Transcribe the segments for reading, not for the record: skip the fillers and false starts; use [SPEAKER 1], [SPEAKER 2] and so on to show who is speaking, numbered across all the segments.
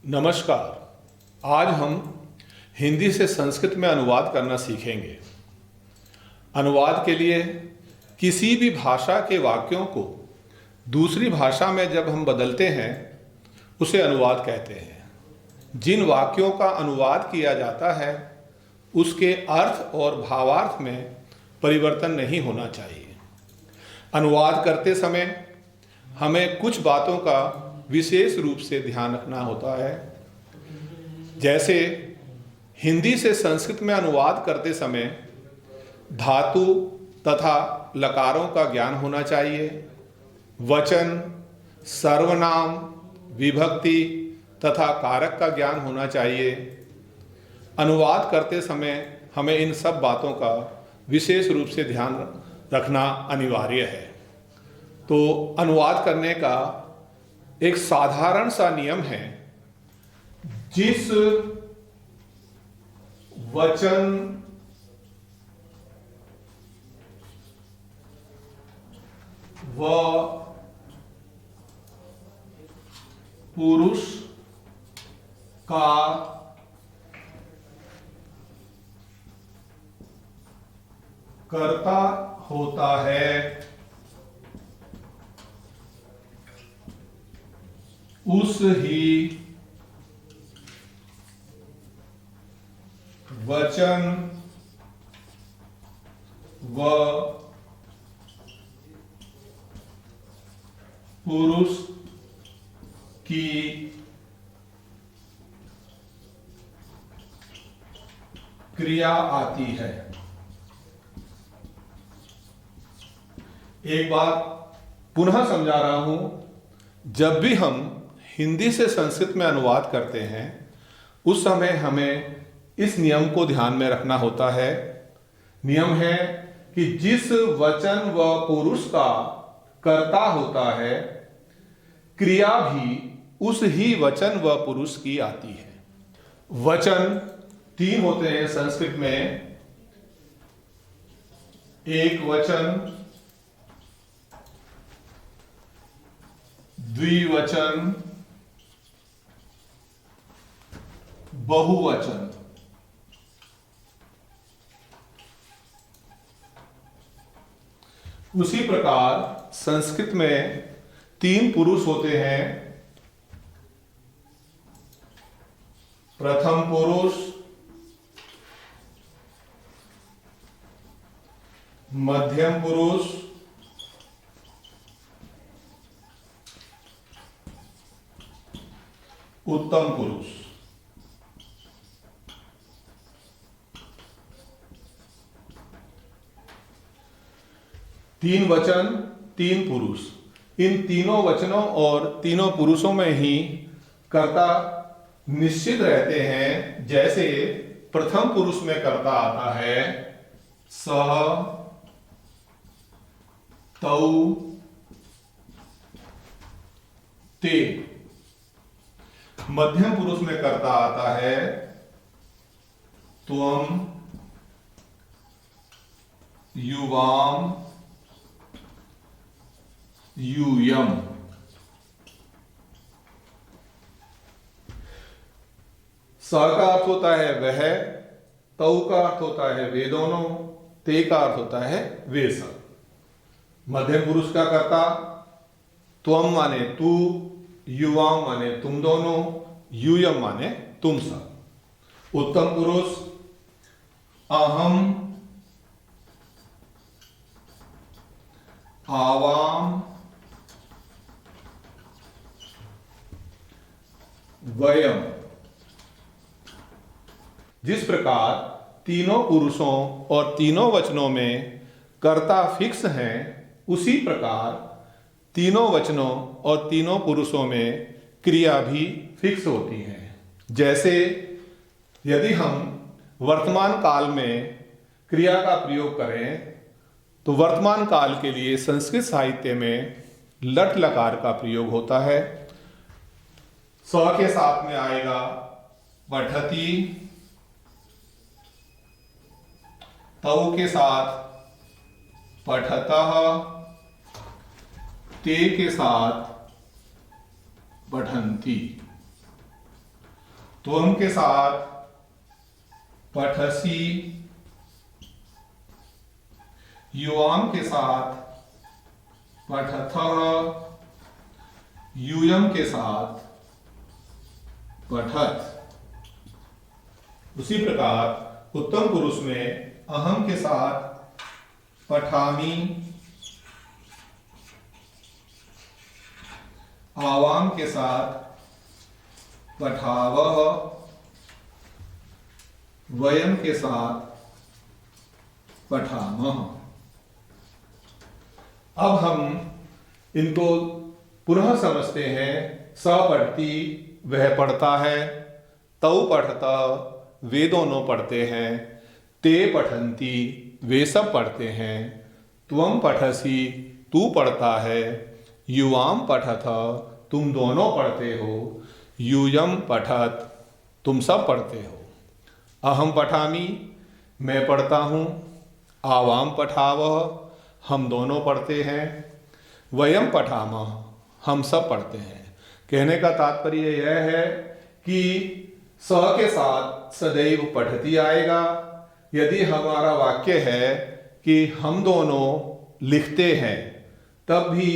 [SPEAKER 1] नमस्कार। आज हम हिंदी से संस्कृत में अनुवाद करना सीखेंगे। अनुवाद के लिए किसी भी भाषा के वाक्यों को दूसरी भाषा में जब हम बदलते हैं उसे अनुवाद कहते हैं। जिन वाक्यों का अनुवाद किया जाता है उसके अर्थ और भावार्थ में परिवर्तन नहीं होना चाहिए। अनुवाद करते समय हमें कुछ बातों का विशेष रूप से ध्यान रखना होता है। जैसे हिंदी से संस्कृत में अनुवाद करते समय धातु तथा लकारों का ज्ञान होना चाहिए। वचन, सर्वनाम, विभक्ति तथा कारक का ज्ञान होना चाहिए। अनुवाद करते समय हमें इन सब बातों का विशेष रूप से ध्यान रखना अनिवार्य है। तो अनुवाद करने का एक साधारण सा नियम है। जिस वचन व पुरुष का कर्ता होता है उस ही वचन व पुरुष की क्रिया आती है। एक बात पुनः समझा रहा हूं। जब भी हम हिंदी से संस्कृत में अनुवाद करते हैं उस समय हमें इस नियम को ध्यान में रखना होता है। नियम है कि जिस वचन व पुरुष का कर्ता होता है क्रिया भी उस ही वचन व पुरुष की आती है। वचन 3 होते हैं संस्कृत में। एक वचन, द्विवचन, बहुवचन। उसी प्रकार संस्कृत में 3 पुरुष होते हैं। प्रथम पुरुष, मध्यम पुरुष, उत्तम पुरुष। तीन वचन, 3 पुरुष। इन तीनों वचनों और तीनों पुरुषों में ही कर्ता निश्चित रहते हैं। जैसे प्रथम पुरुष में कर्ता आता है सह, तौ, ते। मध्यम पुरुष में कर्ता आता है त्वम, युवाम, यूयम। स का अर्थ होता है वह, तौ का अर्थ होता है वे दोनों, ते का अर्थ होता है वे सब। मध्यम पुरुष का कर्ता त्वम माने तू, युवाम माने तुम दोनों, यूयम माने तुम सब। उत्तम पुरुष अहम, आवाम, वयम। जिस प्रकार तीनों पुरुषों और तीनों वचनों में कर्ता फिक्स हैं उसी प्रकार तीनों वचनों और तीनों पुरुषों में क्रिया भी फिक्स होती है। जैसे यदि हम वर्तमान काल में क्रिया का प्रयोग करें तो वर्तमान काल के लिए संस्कृत साहित्य में लट लकार का प्रयोग होता है। स के साथ में आएगा पठति, तौ के साथ पठतः, ते के साथ पठन्ति। त्वम के साथ पठसी, युवाम के साथ पठथः, यूयम के साथ पठत। उसी प्रकार उत्तम पुरुष में अहम के साथ पठामि, आवाम के साथ पठावः, वयम के साथ पठामः। अब हम इनको पुनः समझते हैं। स पढ़ती, वह पढ़ता है। तौ पढ़ता, वे दोनों पढ़ते हैं। ते पठन्ति, वे सब पढ़ते हैं। त्वम पठसी, तू पढ़ता है। युवाम पठथ, तुम दोनों पढ़ते हो। यूयम पठत, तुम सब पढ़ते हो। अहम पठामि, मैं पढ़ता हूँ। आवाम पठावः, हम दोनों पढ़ते हैं। वयम पठामः, हम सब पढ़ते हैं। कहने का तात्पर्य यह है कि स के साथ सदैव पठती आएगा। यदि हमारा वाक्य है कि हम दोनों लिखते हैं, तब भी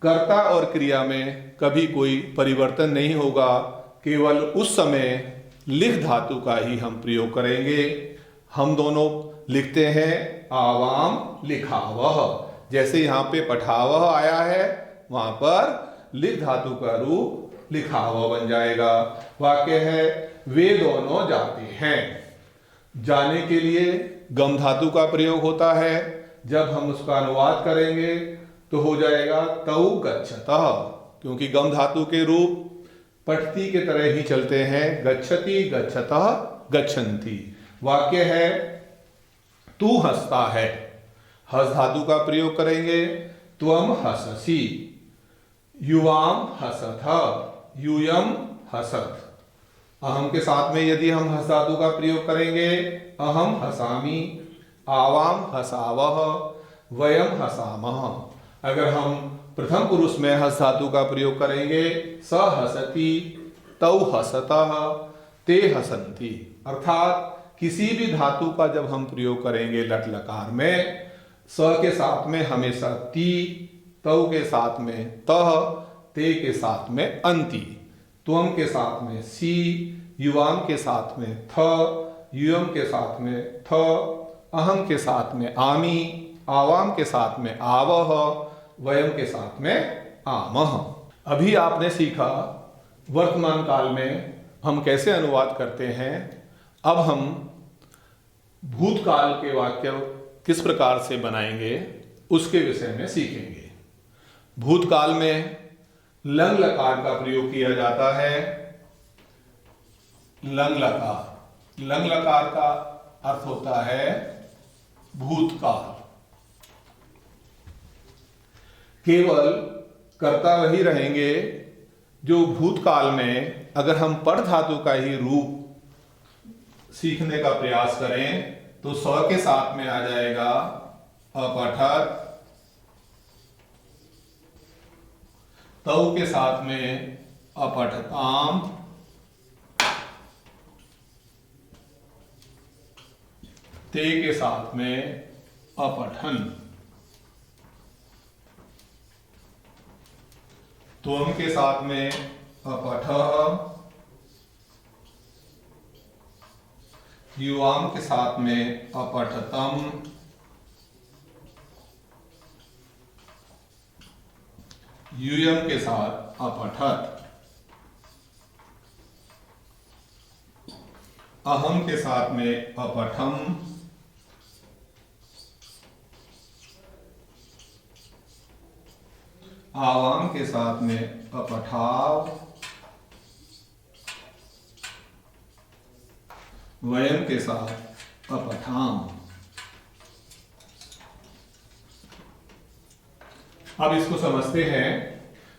[SPEAKER 1] कर्ता और क्रिया में कभी कोई परिवर्तन नहीं होगा। केवल उस समय लिख धातु का ही हम प्रयोग करेंगे। हम दोनों लिखते हैं, आवाम लिखावह। जैसे यहाँ पे पठावह आया है, वहां पर लिख धातु का रूप लिखावह बन जाएगा। वाक्य है वे दोनों जाते हैं। जाने के लिए गम धातु का प्रयोग होता है। जब हम उसका अनुवाद करेंगे तो हो जाएगा तौ गच्छतः, क्योंकि गम धातु के रूप पठती के तरह ही चलते हैं। गच्छति, गच्छतः, गच्छन्ति। वाक्य है तू हंसता है। हस धातु का प्रयोग करेंगे। त्वम हससि, युवाम हसथ, यूयम हसत। अहम के साथ में यदि हम हस धातु का प्रयोग करेंगे, अहम हसामि, आवाम हसावह, वयम हसामः। अगर हम प्रथम पुरुष में हस धातु का प्रयोग करेंगे, स हसति, तौ हसतः, ते हसन्ति। अर्थात किसी भी धातु का जब हम प्रयोग करेंगे लट लकार में, स के साथ में हमेशा ती, तौ के साथ में तह, ते के साथ में अंति, त्वम के साथ में सी, युवाम के साथ में थ, यूयम के साथ में थ, अहम के साथ में आमी, आवाम के साथ में आवह, वयम के साथ में आमह। अभी आपने सीखा वर्तमान काल में हम कैसे अनुवाद करते हैं। अब हम भूतकाल के वाक्य किस प्रकार से बनाएंगे उसके विषय में सीखेंगे। भूतकाल में लंग लकार का प्रयोग किया जाता है। लंग लकार, लंग लकार का अर्थ होता है भूतकाल। केवल कर्ता वही रहेंगे जो भूतकाल में अगर हम पढ़ धातु का ही रूप सीखने का प्रयास करें तो स के साथ में आ जाएगा अपठत, तौ के साथ में अपठताम, ते के साथ में अपठन, त्वम के साथ में अपठः, युवाम के साथ में अपठतम, यूयम के साथ अपठत, अहम के साथ में अपठम, आवाम के साथ में अपठाव, वयम के साथ अपठाम। अब इसको समझते हैं।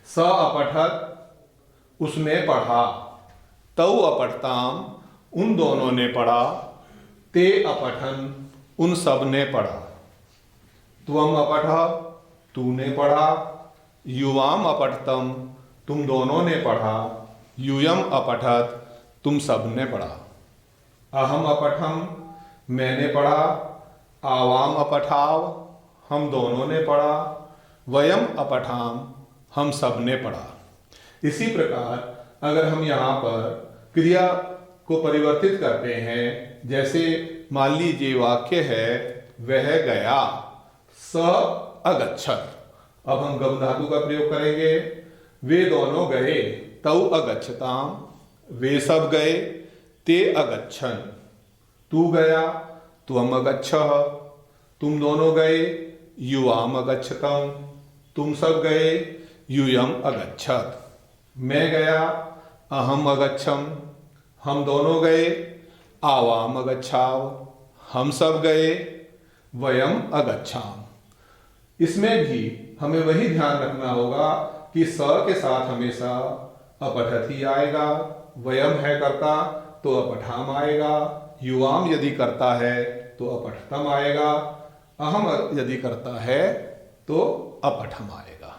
[SPEAKER 1] स अपठत, उसने पढ़ा। तौ अपठताम, उन दोनों ने पढ़ा। ते अपठन, उन सब ने पढ़ा। त्वम अपठः, तूने पढ़ा। युवाम अपठतम, तुम दोनों ने पढ़ा। यूयम अपठत, तुम सब ने पढ़ा। अहम अपठम, मैंने पढ़ा। आवाम अपठाव, हम दोनों ने पढ़ा। वयम अपठाम, हम सब ने पढ़ा। इसी प्रकार अगर हम यहाँ पर क्रिया को परिवर्तित करते हैं, जैसे मान लीजिए वाक्य है वह गया, स अगच्छत। अब हम गम धातु का प्रयोग करेंगे। वे दोनों गए, तौ अगच्छताम। वे सब गए, ते अगच्छन। तू गया, त्वम अगच्छः। तुम दोनों गए, युवाम अगच्छतम। तुम सब गए, यूयम अगच्छत। मैं गया, अहम अगच्छम। हम दोनों गए, आवाम अगच्छाव। हम सब गए, वयम अगच्छाम। इसमें भी हमें वही ध्यान रखना होगा कि स के साथ हमेशा अपठत ही आएगा। वयम है करता तो अपठाम आएगा। युवाम यदि करता है तो अपठतम आएगा। अहम यदि करता है तो अपठम आएगा।